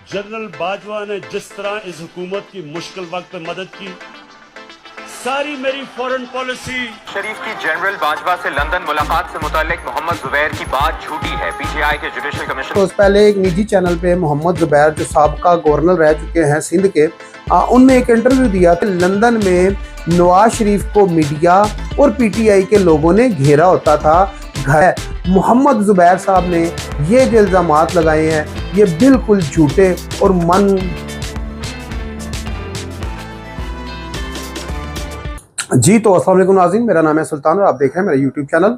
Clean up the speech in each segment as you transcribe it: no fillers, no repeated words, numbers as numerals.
General Bajwa ने जिस तरह इस हुकूमत की मुश्किल वक्त में मदद की, सारी मेरी फॉरेन पॉलिसी। शरीफ की जनरल बाजवा से लंदन मुलाकात से मुतालिक मोहम्मद जुबैर की बात झूठी है। पीटीआई के जुडिशल कमीशन तो पहले एक निजी चैनल पे मोहम्मद जुबैर जो साबका गवर्नर रह चुके हैं सिंध के, उनने एक इंटरव्यू दिया कि लंदन में नवाज शरीफ को मीडिया और पीटीआई के लोगों ने घेरा होता था। घर मोहम्मद जुबैर साहब ने ये जो इल्ज़ामात लगाए हैं ये बिल्कुल झूठे और मन जी। तो अस्सलाम वालेकुम नाज़रीन, मेरा नाम है सुल्तान और आप देख रहे हैं मेरा यूट्यूब चैनल।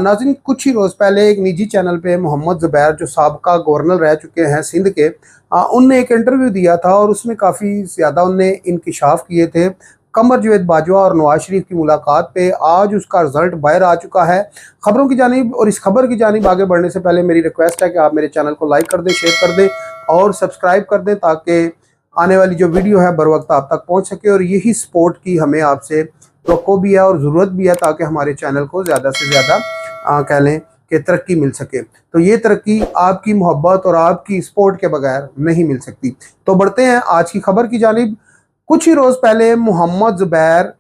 नाज़रीन, कुछ ही रोज़ पहले एक निजी चैनल पे मोहम्मद जुबैर जो साबका गवर्नर रह चुके हैं सिंध के, उनने एक इंटरव्यू दिया था और उसमें काफ़ी ज़्यादा उनने इंकिशाफ किए थे कमर जावेद बाजवा और नवाज शरीफ की मुलाकात पे। आज उसका रिज़ल्ट बाहर आ चुका है। ख़बरों की जानिब और इस खबर की जानिब आगे बढ़ने से पहले मेरी रिक्वेस्ट है कि आप मेरे चैनल को लाइक कर दें, शेयर कर दें और सब्सक्राइब कर दें ताकि आने वाली जो वीडियो है बर वक्त आप तक पहुँच सके। और यही सपोर्ट की हमें आपसे तो भी है और ज़रूरत भी है ताकि हमारे चैनल को ज़्यादा से ज़्यादा कह लें कि तरक्की मिल सके। तो ये तरक्की आपकी मोहब्बत और आपकी सपोर्ट के बगैर नहीं मिल सकती। तो बढ़ते हैं आज की खबर की जानिब। कुछ ही रोज़ पहले मोहम्मद जुबैर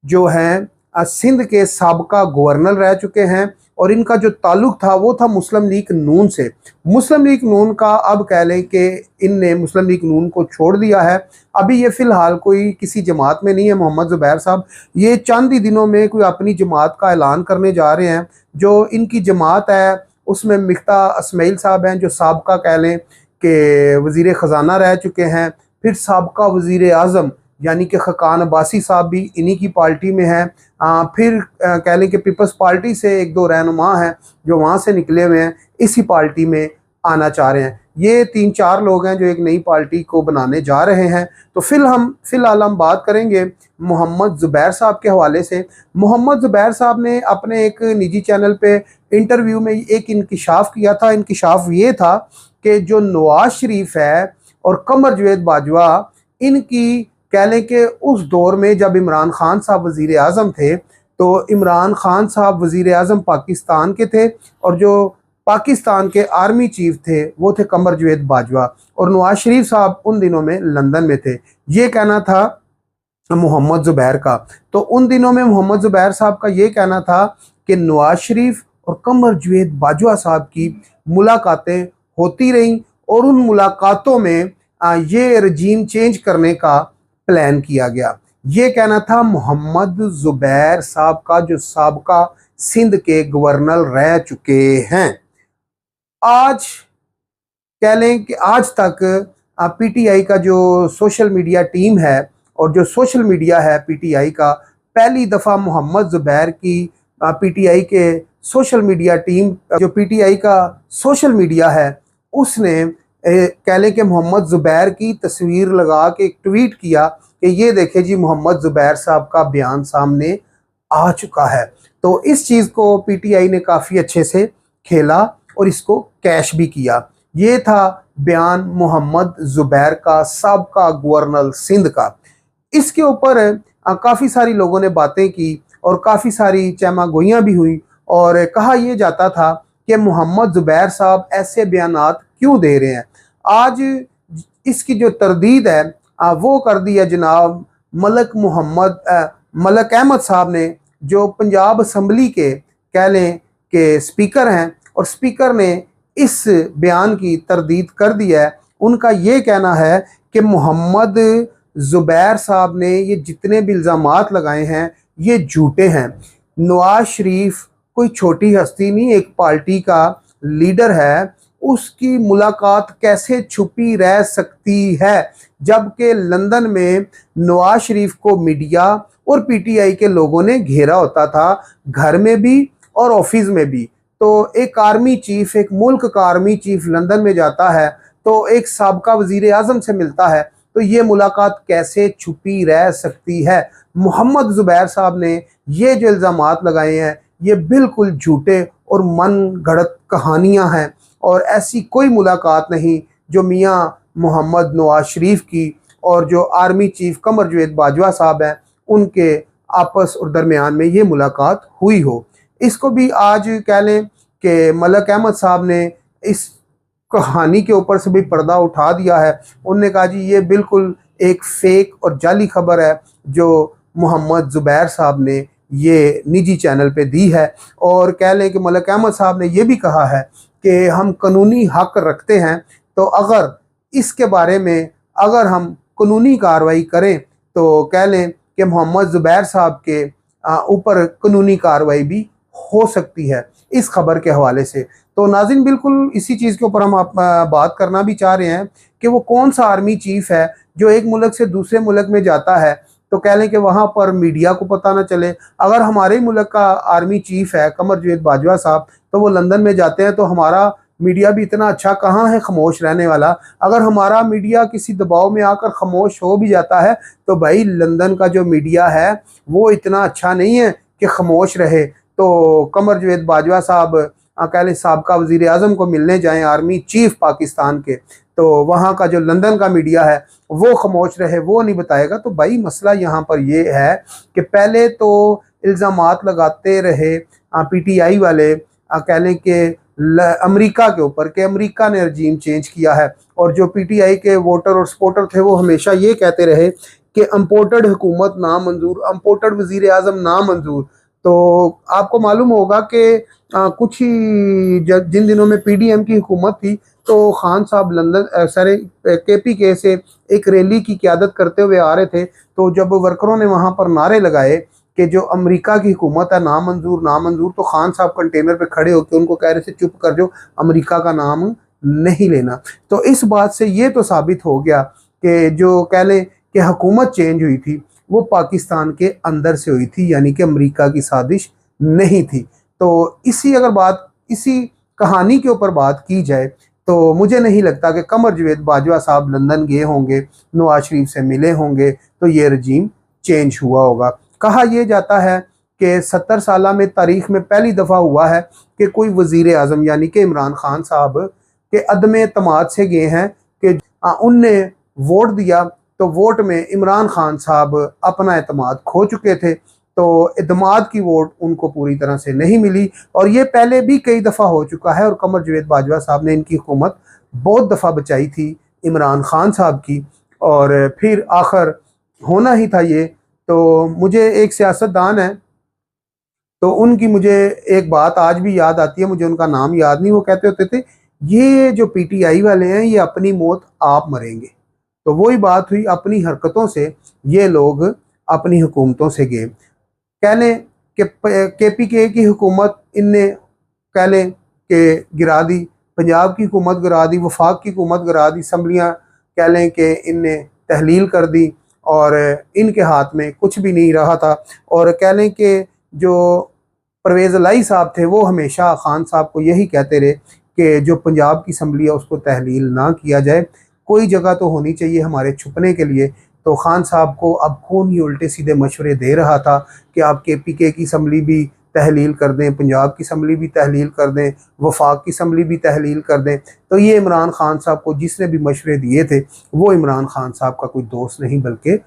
जो हैं सिंध के साबका गवर्नर रह चुके हैं और इनका जो ताल्लुक था वो था मुस्लिम लीग नून से। मुस्लिम लीग नून का अब कह लें कि इनने मुस्लिम लीग नून को छोड़ दिया है। अभी ये फ़िलहाल कोई किसी जमात में नहीं है मोहम्मद जुबैर साहब। ये चंद ही दिनों में कोई अपनी जमात का ऐलान करने जा रहे हैं। जो इनकी जमात है उसमें मिफ्ता इस्माइल साहब हैं जो साबका कह लें कि वज़ीर ख़जाना रह चुके हैं। फिर साबका वज़ीर आज़म यानी कि खकान अब्बासी साहब भी इन्हीं की पार्टी में हैं। फिर कह लें कि पीपल्स पार्टी से एक दो रहनुमा हैं जो वहाँ से निकले हुए हैं, इसी पार्टी में आना चाह रहे हैं। ये 3-4 लोग हैं जो एक नई पार्टी को बनाने जा रहे हैं। तो फ़िलहाल हम बात करेंगे मोहम्मद जुबैर साहब के हवाले से। मोहम्मद जुबैर साहब ने अपने एक निजी चैनल पे इंटरव्यू में एक इंकिशाफ किया था। इंकिशाफ ये था कि जो नवाज शरीफ है और कमर जावेद बाजवा, इनकी कह लें कि उस दौर में जब इमरान खान साहब वज़ीर आज़म थे तो इमरान खान साहब वज़ीर आज़म पाकिस्तान के थे और जो पाकिस्तान के आर्मी चीफ थे वो थे कमर जावेद बाजवा और नवाज शरीफ साहब उन दिनों में लंदन में थे। ये कहना था मोहम्मद जुबैर का। तो उन दिनों में मोहम्मद जुबैर साहब का ये कहना था कि नवाज शरीफ और कमर जावेद बाजवा साहब की मुलाकातें होती रहीं और उन मुलाकातों में ये रजीम चेंज करने का प्लान किया गया। ये कहना था मोहम्मद जुबैर साहब का जो साबका सिंध के गवर्नर रह चुके हैं। आज कह लें कि आज तक पीटीआई का जो सोशल मीडिया टीम है और जो सोशल मीडिया है पीटीआई का, पहली दफ़ा मोहम्मद जुबैर की पीटीआई के सोशल मीडिया टीम, जो पीटीआई का सोशल मीडिया है उसने कह लें कि मोहम्मद जुबैर की तस्वीर लगा के एक ट्वीट किया कि ये देखें जी मोहम्मद जुबैर साहब का बयान सामने आ चुका है। तो इस चीज़ को पीटीआई ने काफ़ी अच्छे से खेला और इसको कैश भी किया। ये था बयान मोहम्मद जुबैर का, साबका गवर्नर सिंध का। इसके ऊपर काफ़ी सारी लोगों ने बातें की और काफ़ी सारी चहमागोइयाँ भी हुई और कहा यह जाता था कि मोहम्मद जुबैर साहब ऐसे बयानात क्यों दे रहे हैं। आज इसकी जो तरदीद है वो कर दी है जनाब मलक अहमद साहब ने, जो पंजाब असम्बली के कह लें कि स्पीकर हैं और स्पीकर ने इस बयान की तरदीद कर दी है। उनका ये कहना है कि मोहम्मद जुबैर साहब ने ये जितने भी इल्ज़ामात लगाए हैं ये झूठे हैं। नवाज शरीफ कोई छोटी हस्ती नहीं, एक पार्टी का लीडर है। उसकी मुलाकात कैसे छुपी रह सकती है जबकि लंदन में नवाज शरीफ को मीडिया और पीटीआई के लोगों ने घेरा होता था, घर में भी और ऑफिस में भी। तो एक आर्मी चीफ, एक मुल्क का आर्मी चीफ लंदन में जाता है तो एक साबका वज़ीर आज़म से मिलता है, तो ये मुलाकात कैसे छुपी रह सकती है। मोहम्मद जुबैर साहब ने ये जो इल्ज़ामात लगाए हैं ये बिल्कुल झूठे और मन गढ़ंत कहानियाँ हैं और ऐसी कोई मुलाकात नहीं जो मियाँ मोहम्मद नवाज शरीफ की और जो आर्मी चीफ कमर जावेद बाजवा साहब हैं उनके आपस और दरमियान में ये मुलाकात हुई हो। इसको भी आज कह लें कि मलक अहमद साहब ने इस कहानी के ऊपर से भी पर्दा उठा दिया है। उन्होंने कहा जी ये बिल्कुल एक फेक और जाली खबर है जो मोहम्मद ज़ुबैर साहब ने ये निजी चैनल पे दी है, और कह लें कि मलिक अहमद साहब ने ये भी कहा है कि हम कानूनी हक रखते हैं, तो अगर इसके बारे में अगर हम कानूनी कार्रवाई करें तो कह लें कि मोहम्मद ज़ुबैर साहब के ऊपर कानूनी कार्रवाई भी हो सकती है इस खबर के हवाले से। तो नाज़रीन बिल्कुल इसी चीज़ के ऊपर हम बात करना भी चाह रहे हैं कि वो कौन सा आर्मी चीफ है जो एक मुल्क से दूसरे मुल्क में जाता है तो कह लें कि वहाँ पर मीडिया को पता ना चले। अगर हमारे मुल्क का आर्मी चीफ है कमर जावेद बाजवा साहब, तो वो लंदन में जाते हैं तो हमारा मीडिया भी इतना अच्छा कहाँ है खामोश रहने वाला। अगर हमारा मीडिया किसी दबाव में आकर खामोश हो भी जाता है तो भाई लंदन का जो मीडिया है वो इतना अच्छा नहीं है कि खामोश रहे। तो कमर जावेद बाजवा साहब कह लें साबका वज़ीर आज़म को मिलने जाएं आर्मी चीफ पाकिस्तान के, तो वहाँ का जो लंदन का मीडिया है वो खामोश रहे, वो नहीं बताएगा। तो भाई मसला यहाँ पर ये है कि पहले तो इल्ज़ामात लगाते रहे PTI वाले कह लें कि अमेरिका के ऊपर कि अमेरिका ने रजीम चेंज किया है, और जो PTI के वोटर और सपोर्टर थे वो हमेशा ये कहते रहे कि इम्पोर्टेड हुकूमत नामंजूर, इम्पोर्टेड वज़ीर आज़म नामंजूर। तो आपको मालूम होगा कि कुछ ही जिन दिनों में PDM की हुकूमत थी तो खान साहब लंदन सारे KPK से एक रैली की क़यादत करते हुए आ रहे थे। तो जब वर्करों ने वहाँ पर नारे लगाए कि जो अमेरिका की हुकूमत है नामंजूर नामंजूर, तो खान साहब कंटेनर पे खड़े होकर उनको कह रहे थे चुप कर जो, अमेरिका का नाम नहीं लेना। तो इस बात से ये तो साबित हो गया कि जो कह लें कि हुकूमत चेंज हुई थी वो पाकिस्तान के अंदर से हुई थी, यानी कि अमेरिका की साजिश नहीं थी। तो इसी कहानी के ऊपर बात की जाए तो मुझे नहीं लगता कि कमर जावेद बाजवा साहब लंदन गए होंगे, नवाज शरीफ से मिले होंगे तो ये रजीम चेंज हुआ होगा। कहा यह जाता है कि 70 साल में तारीख में पहली दफ़ा हुआ है कि कोई वज़ीर आज़म यानी कि इमरान खान साहब के अदम एतमाद से गए हैं कि उनने वोट दिया, तो वोट में इमरान खान साहब अपना एतमाद खो चुके थे, तो एतमाद की वोट उनको पूरी तरह से नहीं मिली। और ये पहले भी कई दफ़ा हो चुका है, और कमर जावेद बाजवा साहब ने इनकी हुकूमत बहुत दफ़ा बचाई थी इमरान खान साहब की, और फिर आखिर होना ही था ये। तो मुझे एक सियासतदान है तो उनकी मुझे एक बात आज भी याद आती है, मुझे उनका नाम याद नहीं, वो कहते होते थे ये जो PTI वाले हैं ये अपनी मौत आप मरेंगे। तो वही बात हुई, अपनी हरकतों से ये लोग अपनी हुकूमतों से गए। कह लें कि KPK की हुकूमत इनने कह लें कि गिरा दी, पंजाब की हुकूमत गिरा दी, वफाक की हुकूमत गिरा दी, असम्बलियाँ कह लें कि इनने तहलील कर दी और इनके हाथ में कुछ भी नहीं रहा था। और कह लें कि जो परवेज़ इलाही साहब थे वो हमेशा खान साहब को यही कहते रहे कि जो पंजाब की असम्बली है उसको तहलील ना किया जाए, कोई जगह तो होनी चाहिए हमारे छुपने के लिए। तो खान साहब को अब कौन ही उल्टे सीधे मशवरे दे रहा था कि आप KPK की असम्बली भी तहलील कर दें, पंजाब की असम्बली भी तहलील कर दें, वफाक की असम्बली भी तहलील कर दें। तो ये इमरान खान साहब को जिसने भी मशवरे दिए थे वो इमरान खान साहब का कोई दोस्त नहीं बल्कि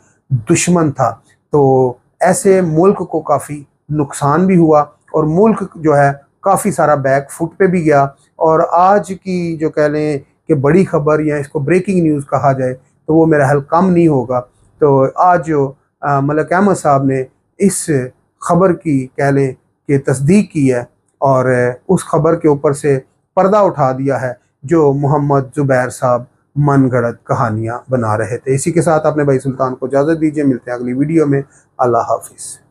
दुश्मन था। तो ऐसे मुल्क को काफ़ी नुकसान भी हुआ और मुल्क जो है काफ़ी सारा बैक फुट पे भी गया। और आज की जो कह लें कि बड़ी खबर या इसको ब्रेकिंग न्यूज़ कहा जाए तो वो मेरा हल कम नहीं होगा। तो आज जो मलिक अहमद साहब ने इस खबर की कह लें कि तस्दीक की है और उस खबर के ऊपर से पर्दा उठा दिया है जो मोहम्मद ज़ुबैर साहब मनगढ़ंत कहानियाँ बना रहे थे। इसी के साथ अपने भाई सुल्तान को इजाज़त दीजिए, मिलते हैं अगली वीडियो में। अल्लाह हाफिज़।